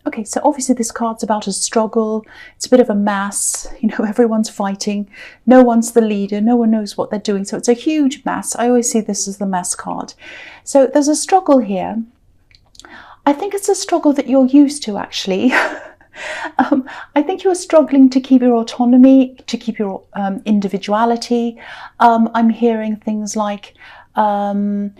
Okay, so obviously this card's about a struggle. It's a bit of a mess. Everyone's fighting. No one's the leader. No one knows what they're doing. So it's a huge mess. I always see this as the mess card. So there's a struggle here. I think it's a struggle that you're used to, actually. I think you're struggling to keep your autonomy, to keep your individuality. I'm hearing things like, why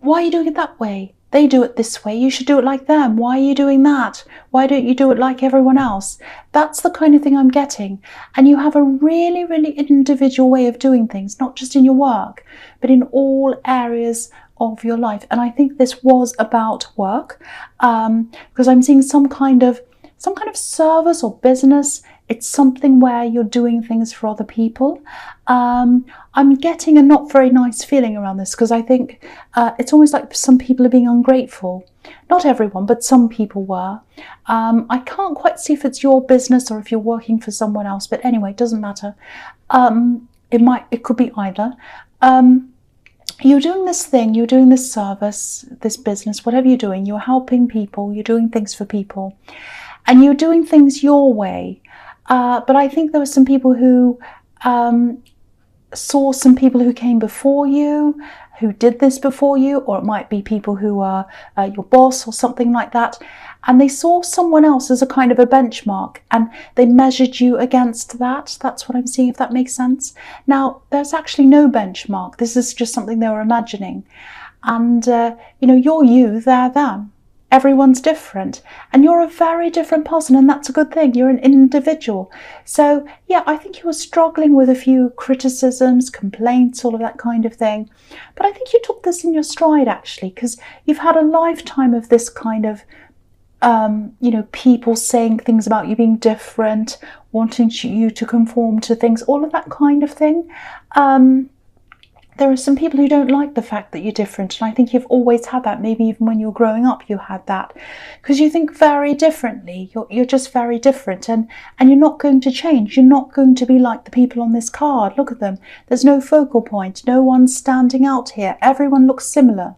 are you doing it that way? They do it this way. You should do it like them. Why are you doing that? Why don't you do it like everyone else? That's the kind of thing I'm getting. And you have a really, really individual way of doing things, not just in your work, but in all areas of your life. And I think this was about work, because I'm seeing some kind of service or business. It's something where you're doing things for other people. I'm getting a not very nice feeling around this, because I think it's almost like some people are being ungrateful. Not everyone, but some people were. I can't quite see if it's your business or if you're working for someone else, but anyway, it doesn't matter. It could be either. You're doing this thing, you're doing this service, this business, whatever you're doing, you're helping people, you're doing things for people, and you're doing things your way. But I think there were some people who saw some people who came before you, who did this before you, or it might be people who are your boss or something like that, and they saw someone else as a kind of a benchmark, and they measured you against that. That's what I'm seeing, if that makes sense. Now, there's actually no benchmark. This is just something they were imagining. And, you're you, they're them. Everyone's different, and you're a very different person, and that's a good thing. You're an individual. So yeah, I think you were struggling with a few criticisms, complaints, all of that kind of thing. But I think you took this in your stride, actually, because you've had a lifetime of this kind of, people saying things about you being different, wanting you to conform to things, all of that kind of thing. There are some people who don't like the fact that you're different, and I think you've always had that. Maybe even when you were growing up you had that, because you think very differently. You're just very different, and you're not going to change. You're not going to be like the people on this card. Look at them. There's no focal point. No one's standing out here. Everyone looks similar.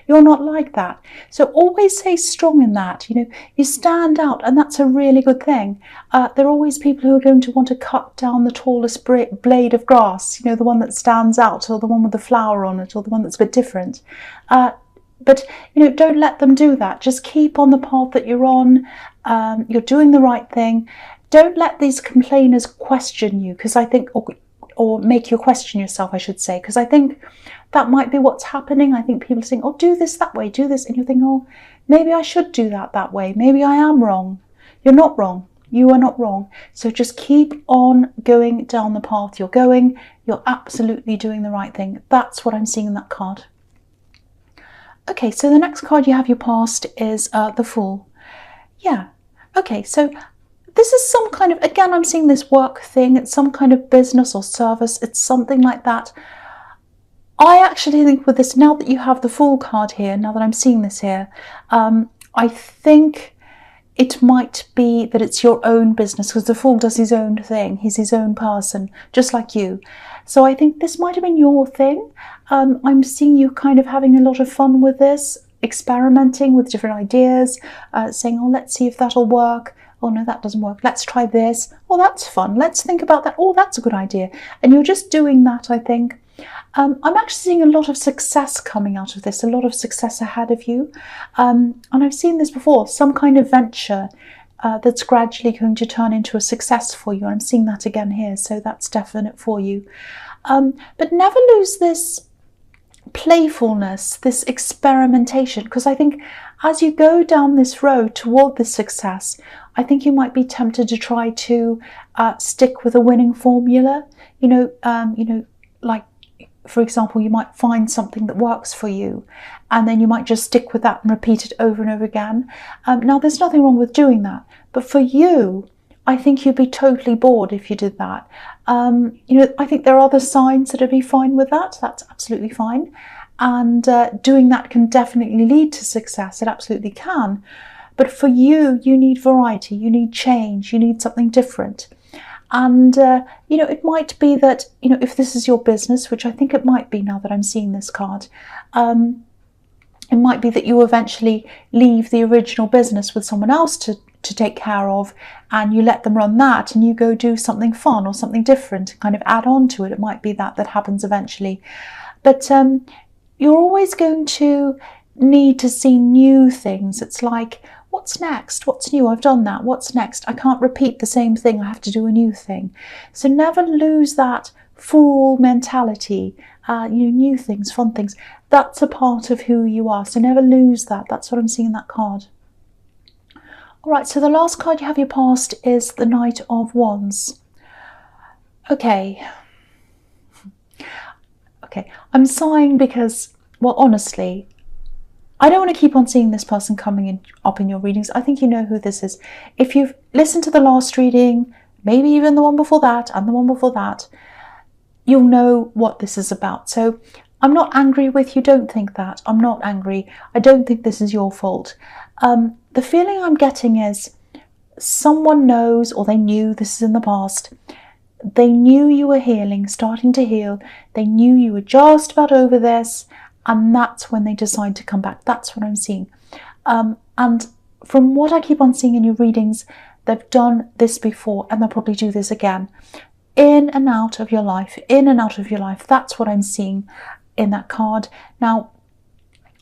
You're not like that. So always stay strong in that. You stand out, and that's a really good thing. There are always people who are going to want to cut down the tallest blade of grass, the one that stands out, or the one with the flower on it, or the one that's a bit different. But don't let them do that. Just keep on the path that you're on. You're doing the right thing. Don't let these complainers question you, because I think, or make you question yourself, I should say, because I think that might be what's happening. I think people are saying, oh, do this that way, do this. And you're thinking, oh, maybe I should do that way. Maybe I am wrong. You're not wrong. You are not wrong. So just keep on going down the path you're going. You're absolutely doing the right thing. That's what I'm seeing in that card. Okay, so the next card you have your past is the Fool. Yeah. Okay, so this is some kind of, again, I'm seeing this work thing. It's some kind of business or service. It's something like that. I actually think with this, now that you have the Fool card here, now that I'm seeing this here, I think it might be that it's your own business, because the Fool does his own thing. He's his own person, just like you. So I think this might have been your thing. I'm seeing you kind of having a lot of fun with this, experimenting with different ideas, saying, oh, let's see if that'll work. Oh, no, that doesn't work. Let's try this. Oh, that's fun. Let's think about that. Oh, that's a good idea. And you're just doing that, I think. I'm actually seeing a lot of success coming out of this, a lot of success ahead of you. And I've seen this before, some kind of venture that's gradually going to turn into a success for you. I'm seeing that again here, so that's definite for you. But never lose this playfulness, this experimentation, because I think as you go down this road toward this success, I think you might be tempted to try to stick with a winning formula. Like, for example, you might find something that works for you, and then you might just stick with that and repeat it over and over again. Now, there's nothing wrong with doing that, but for you, I think you'd be totally bored if you did that. I think there are other signs that would be fine with that. That's absolutely fine. And doing that can definitely lead to success. It absolutely can. But for you, you need variety, you need change, you need something different. And, it might be that, if this is your business, which I think it might be now that I'm seeing this card, It might be that you eventually leave the original business with someone else to take care of, and you let them run that and you go do something fun or something different, kind of add on to it. It might be that happens eventually. But you're always going to need to see new things. It's like, what's next? What's new? I've done that. What's next? I can't repeat the same thing. I have to do a new thing. So never lose that fool mentality. New things, fun things. That's a part of who you are. So never lose that. That's what I'm seeing in that card. All right, so the last card you have your past is the Knight of Wands. Okay, I'm sighing because, well, honestly, I don't want to keep on seeing this person coming up in your readings. I think you know who this is. If you've listened to the last reading, maybe even the one before that and the one before that, you'll know what this is about. So I'm not angry with you. Don't think that. I'm not angry. I don't think this is your fault. The feeling I'm getting is someone knows, or they knew, this is in the past, they knew you were healing, starting to heal. They knew you were just about over this, and that's when they decide to come back. That's what I'm seeing. And from what I keep on seeing in your readings, they've done this before and they'll probably do this again. In and out of your life, in and out of your life. That's what I'm seeing in that card. Now,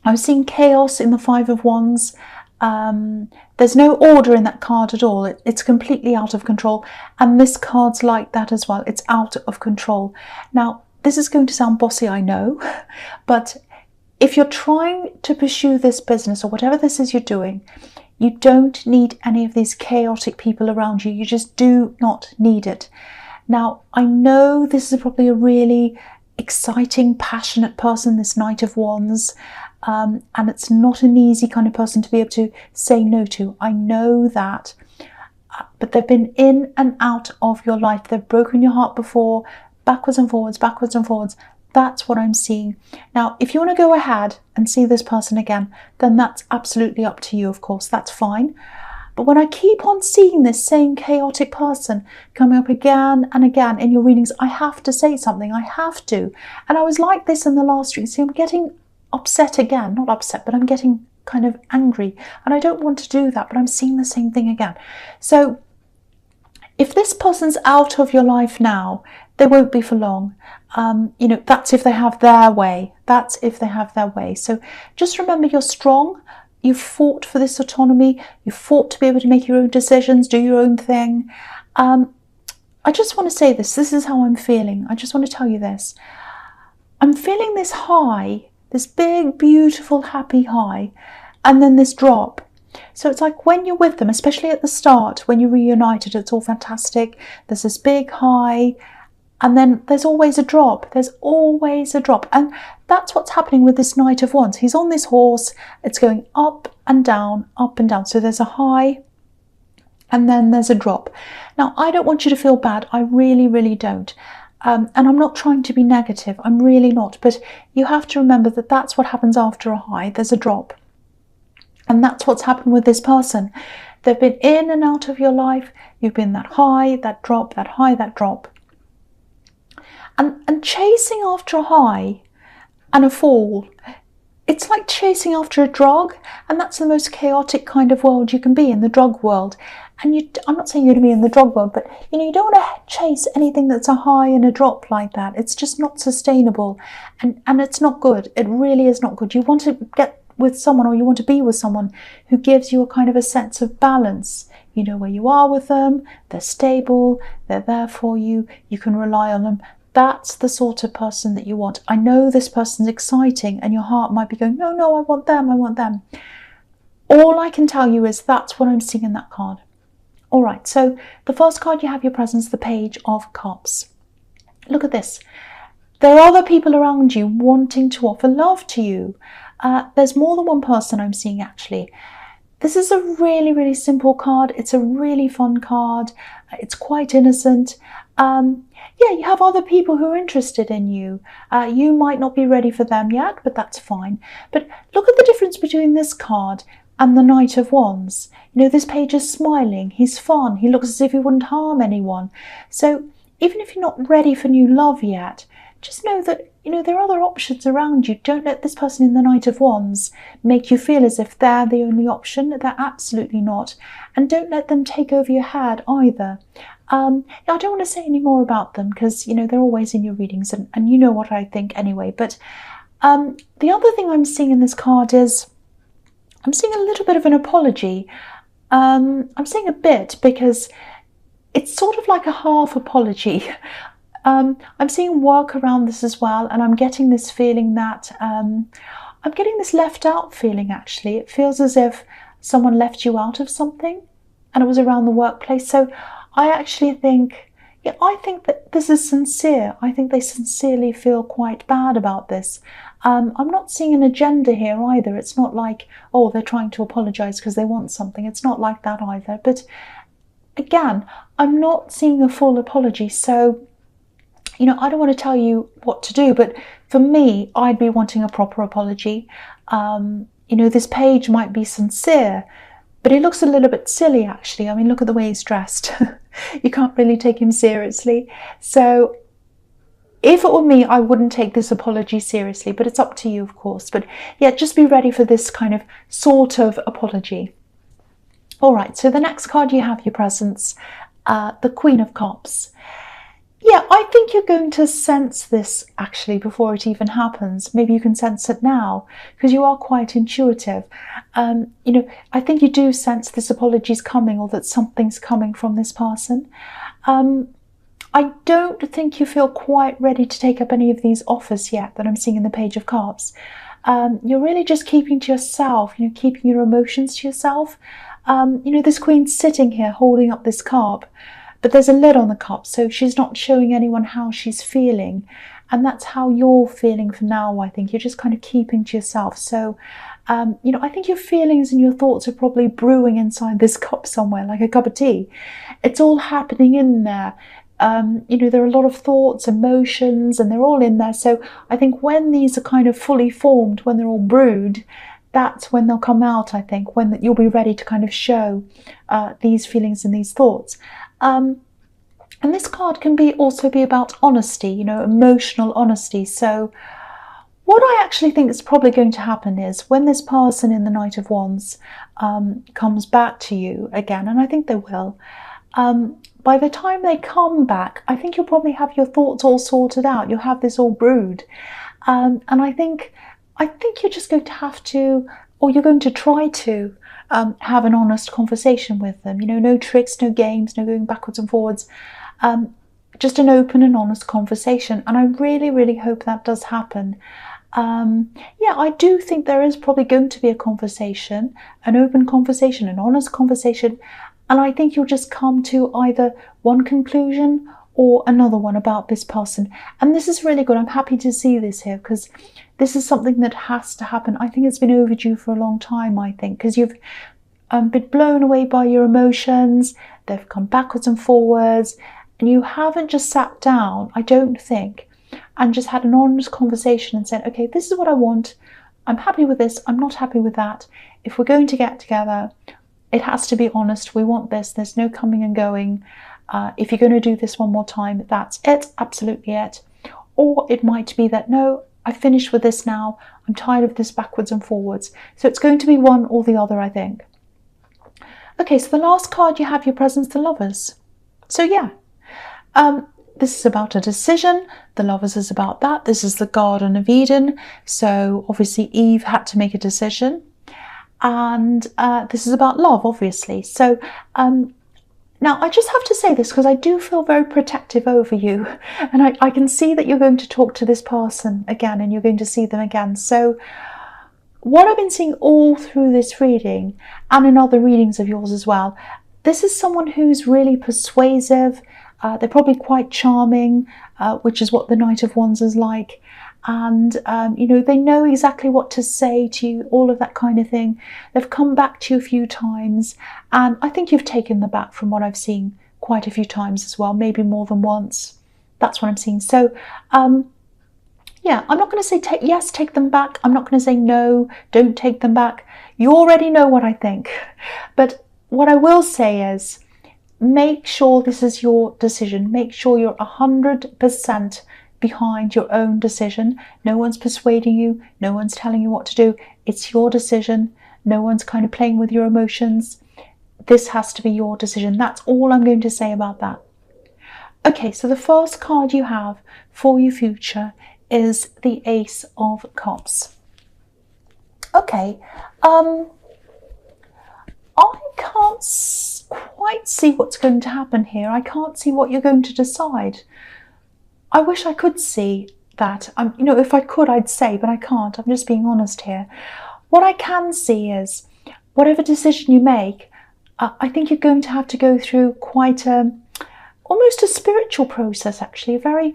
I'm seeing chaos in the Five of Wands. There's no order in that card at all. It's completely out of control, and this card's like that as well. It's out of control. Now, this is going to sound bossy, I know, but if you're trying to pursue this business or whatever this is you're doing, you don't need any of these chaotic people around you. You just do not need it. Now, I know this is probably a really exciting, passionate person, this Knight of Wands, and it's not an easy kind of person to be able to say no to. I know that, but they've been in and out of your life. They've broken your heart before, backwards and forwards, backwards and forwards. That's what I'm seeing. Now, if you want to go ahead and see this person again, then that's absolutely up to you, of course. That's fine. But when I keep on seeing this same chaotic person coming up again and again in your readings, I have to say something. I have to. And I was like this in the last reading. See, I'm getting upset again. Not upset, but I'm getting kind of angry. And I don't want to do that, but I'm seeing the same thing again. So if this person's out of your life now, they won't be for long. That's if they have their way. That's if they have their way. So just remember, you're strong. You've fought for this autonomy. You've fought to be able to make your own decisions, do your own thing. I just want to say this. This is how I'm feeling. I just want to tell you this. I'm feeling this high, this big, beautiful, happy high, and then this drop. So it's like when you're with them, especially at the start, when you're reunited, it's all fantastic. There's this big high, and then there's always a drop. There's always a drop. And that's what's happening with this Knight of Wands. He's on this horse. It's going up and down, up and down. So there's a high, and then there's a drop. Now, I don't want you to feel bad. I really, really don't. And I'm not trying to be negative. I'm really not. But you have to remember that that's what happens after a high. There's a drop. And that's what's happened with this person. They've been in and out of your life. You've been that high, that drop, that high, that drop. And chasing after a high and a fall, it's like chasing after a drug. And that's the most chaotic kind of world you can be in, the drug world. And I'm not saying you're going to be in the drug world, but you don't want to chase anything that's a high and a drop like that. It's just not sustainable, and it's not good. It really is not good. You want to get with someone, or you want to be with someone who gives you a kind of a sense of balance. You know where you are with them, they're stable, they're there for you, you can rely on them. That's the sort of person that you want. I know this person's exciting and your heart might be going, no, I want them, I want them. All I can tell you is that's what I'm seeing in that card. All right, so the first card you have your presence, the Page of Cups. Look at this. There are other people around you wanting to offer love to you. There's more than one person I'm seeing, actually. This is a really, really simple card. It's a really fun card. It's quite innocent. Yeah, you have other people who are interested in you. You might not be ready for them yet, but that's fine. But look at the difference between this card and the Knight of Wands. This page is smiling. He's fun. He looks as if he wouldn't harm anyone. So even if you're not ready for new love yet, just know that, there are other options around you. Don't let this person in the Knight of Wands make you feel as if they're the only option. They're absolutely not. And don't let them take over your head either. I don't want to say any more about them because, they're always in your readings and you know what I think anyway. But the other thing I'm seeing in this card is I'm seeing a little bit of an apology. I'm seeing a bit because it's sort of like a half apology. I'm seeing work around this as well, and I'm getting this feeling that I'm getting this left out feeling actually. It feels as if someone left you out of something and it was around the workplace. So I actually think, I think that this is sincere. I think they sincerely feel quite bad about this. I'm not seeing an agenda here either. It's not like, oh, they're trying to apologize because they want something. It's not like that either. But again, I'm not seeing a full apology. So, I don't want to tell you what to do, but for me, I'd be wanting a proper apology. This page might be sincere, but he looks a little bit silly, actually. I mean, look at the way he's dressed. You can't really take him seriously. So if it were me, I wouldn't take this apology seriously, but it's up to you, of course. But yeah, just be ready for this kind of sort of apology. All right, so the next card you have, your presence, the Queen of Cups. Yeah, I think you're going to sense this actually before it even happens. Maybe you can sense it now because you are quite intuitive. I think you do sense this apology's coming or that something's coming from this person. I don't think you feel quite ready to take up any of these offers yet that I'm seeing in the Page of Cups. You're really just keeping to yourself, keeping your emotions to yourself. This Queen's sitting here holding up this cup. But there's a lid on the cup, so she's not showing anyone how she's feeling. And that's how you're feeling for now, I think. You're just kind of keeping to yourself. So, I think your feelings and your thoughts are probably brewing inside this cup somewhere, like a cup of tea. It's all happening in there. There are a lot of thoughts, emotions, and they're all in there. So I think when these are kind of fully formed, when they're all brewed, that's when they'll come out, I think, when you'll be ready to kind of show these feelings and these thoughts. And this card can also be about honesty, emotional honesty. So what I actually think is probably going to happen is when this person in the Knight of Wands comes back to you again, and I think they will, by the time they come back, I think you'll probably have your thoughts all sorted out. You'll have this all brewed. And I think you're just going to have to, or you're going to try to, have an honest conversation with them. No tricks, no games, no going backwards and forwards. Just an open and honest conversation. And I really, really hope that does happen. I do think there is probably going to be a conversation, an open conversation, an honest conversation. And I think you'll just come to either one conclusion or another one about this person. And this is really good. I'm happy to see this here because this is something that has to happen. I think it's been overdue for a long time, I think, because you've been blown away by your emotions. They've come backwards and forwards, and you haven't just sat down, I don't think, and just had an honest conversation and said, okay, this is what I want. I'm happy with this. I'm not happy with that. If we're going to get together, it has to be honest. We want this. There's no coming and going. If you're going to do this one more time, that's it, absolutely it. Or it might be that, no, I've finished with this now. I'm tired of this backwards and forwards. So it's going to be one or the other, I think. Okay, so the last card you have, your presence, the Lovers. So yeah, this is about a decision. The Lovers is about that. This is the Garden of Eden. So obviously Eve had to make a decision. And this is about love, obviously. So now I just have to say this because I do feel very protective over you. And I can see that you're going to talk to this person again and you're going to see them again. So what I've been seeing all through this reading and in other readings of yours as well, this is someone who's really persuasive. They're probably quite charming, which is what the Knight of Wands is like. And, they know exactly what to say to you, all of that kind of thing. They've come back to you a few times. And I think you've taken them back from what I've seen quite a few times as well, maybe more than once. That's what I'm seeing. So, yeah, I'm not going to say yes, take them back. I'm not going to say no, don't take them back. You already know what I think. But what I will say is make sure this is your decision. Make sure you're 100% behind your own decision. No one's persuading you. No one's telling you what to do. It's your decision. No one's kind of playing with your emotions. This has to be your decision. That's all I'm going to say about that. Okay, so the first card you have for your future is the Ace of Cups. Okay, I can't quite see what's going to happen here. I can't see what you're going to decide. I wish I could see that. You know, if I could, I'd say, but I can't. I'm just being honest here. What I can see is whatever decision you make, I think you're going to have to go through quite almost a spiritual process, actually, a very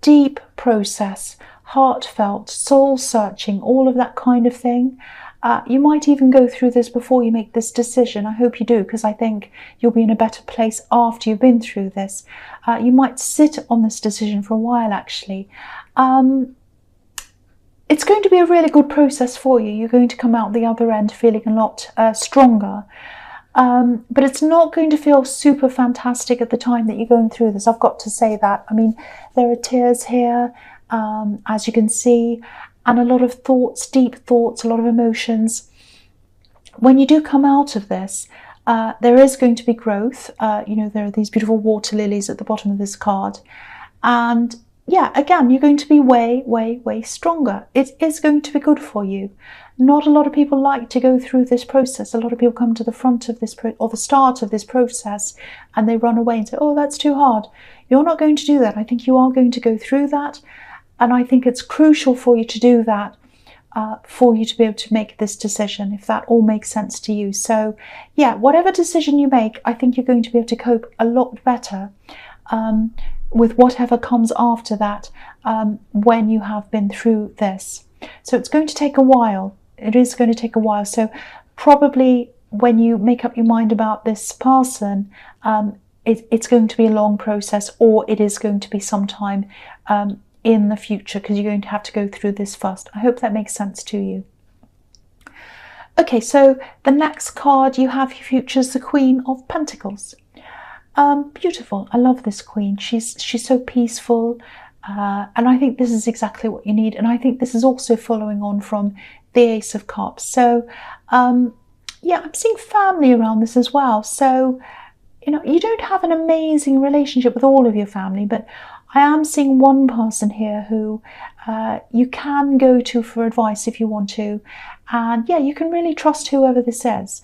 deep process, heartfelt, soul-searching, all of that kind of thing. You might even go through this before you make this decision. I hope you do, because I think you'll be in a better place after you've been through this. You might sit on this decision for a while, actually. It's going to be a really good process for you. You're going to come out the other end feeling a lot stronger. But it's not going to feel super fantastic at the time that you're going through this. I've got to say that. I mean, there are tears here, as you can see, and a lot of thoughts, deep thoughts, a lot of emotions. When you do come out of this, there is going to be growth. You know, there are these beautiful water lilies at the bottom of this card. And yeah, again, you're going to be way, way, way stronger. It is going to be good for you. Not a lot of people like to go through this process. A lot of people come to the front of this or the start of this process and they run away and say, oh, that's too hard. You're not going to do that. I think you are going to go through that. And I think it's crucial for you to do that, for you to be able to make this decision, if that all makes sense to you. So yeah, whatever decision you make, I think you're going to be able to cope a lot better with whatever comes after that when you have been through this. So it's going to take a while. It is going to take a while. So probably when you make up your mind about this person, it's going to be a long process, or it is going to be sometime in the future, because you're going to have to go through this first. I hope that makes sense to you. Okay, so the next card you have your future is the Queen of Pentacles. Beautiful. I love this queen. She's so peaceful, and I think this is exactly what you need. And I think this is also following on from the Ace of Cups. So yeah, I'm seeing family around this as well. So you know, you don't have an amazing relationship with all of your family, but I am seeing one person here who you can go to for advice if you want to. And yeah, you can really trust whoever this is.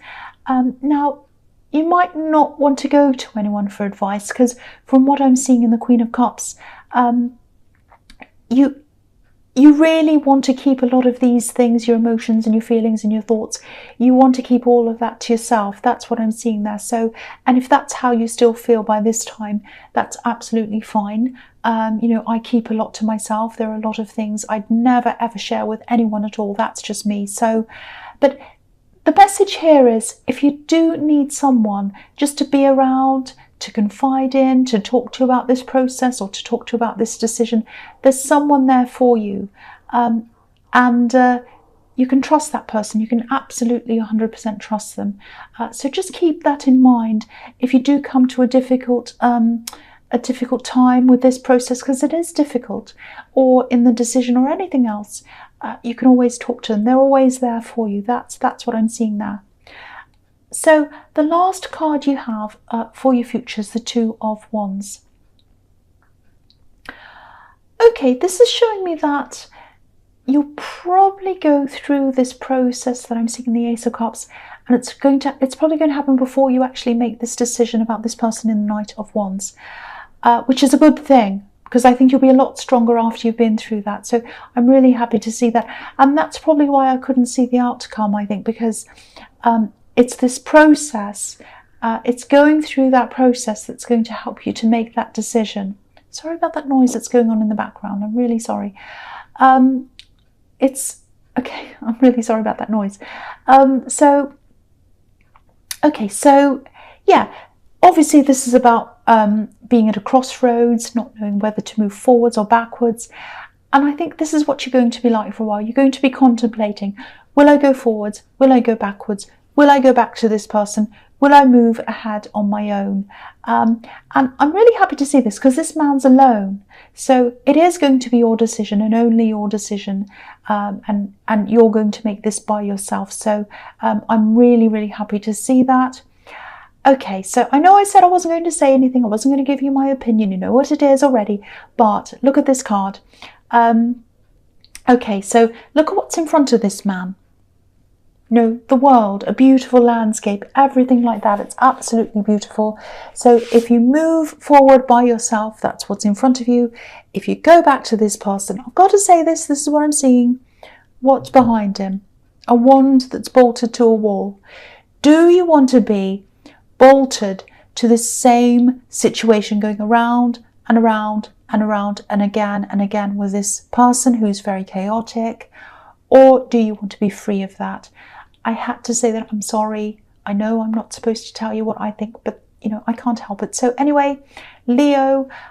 Now, you might not want to go to anyone for advice, because from what I'm seeing in the Queen of Cups, you really want to keep a lot of these things, your emotions and your feelings and your thoughts, you want to keep all of that to yourself. That's what I'm seeing there. So, and if that's how you still feel by this time, that's absolutely fine. You know, I keep a lot to myself. There are a lot of things I'd never ever share with anyone at all. That's just me. So, but the message here is, if you do need someone just to be around, to confide in, to talk to about this process, or to talk to about this decision, there's someone there for you. And you can trust that person. You can absolutely 100% trust them. So just keep that in mind if you do come to a difficult time with this process, because it is difficult, or in the decision or anything else. You can always talk to them. They're always there for you. That's what I'm seeing there. So the last card you have for your future is the Two of Wands. Okay, this is showing me that you'll probably go through this process that I'm seeing in the Ace of Cups, and it's probably going to happen before you actually make this decision about this person in the Knight of Wands, which is a good thing, because I think you'll be a lot stronger after you've been through that. So I'm really happy to see that. And that's probably why I couldn't see the outcome, I think, because it's this process. It's going through that process that's going to help you to make that decision. Sorry about that noise that's going on in the background. I'm really sorry. It's okay. I'm really sorry about that noise. Okay, so yeah, obviously this is about being at a crossroads, not knowing whether to move forwards or backwards. And I think this is what you're going to be like for a while. You're going to be contemplating, will I go forwards? Will I go backwards? Will I go back to this person? Will I move ahead on my own? And I'm really happy to see this because this man's alone. So it is going to be your decision and only your decision. And you're going to make this by yourself. So I'm really, really happy to see that. Okay, so I know I said I wasn't going to say anything. I wasn't going to give you my opinion. You know what it is already. But look at this card. Okay, so look at what's in front of this man. The world, a beautiful landscape, everything like that. It's absolutely beautiful. So if you move forward by yourself, that's what's in front of you. If you go back to this person, I've got to say this is what I'm seeing. What's behind him? A wand that's bolted to a wall. Do you want to be bolted to the same situation, going around and around and around and again with this person who's very chaotic? Or do you want to be free of that? I had to say that. I'm sorry. I know I'm not supposed to tell you what I think, but I can't help it. So anyway, Leo,